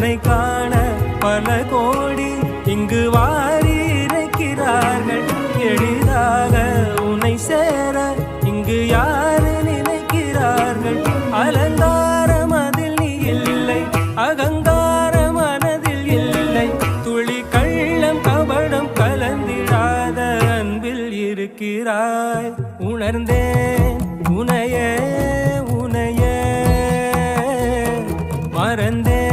உன்னை காண பல கோடி இங்கு வாரி இறைக்கிறார்கள். எளிதாக உன்னை சேர இங்கு யாரு நினைக்கிறார்கள். அலங்காரம் அதில் நீ இல்லை, அகங்கார மனதில் இல்லை. துளி கள்ளம் கபடம் கலந்திடாத அன்பில் இருக்கிறாய். உணர்ந்தேன் உனையே உனையே மறந்தேன்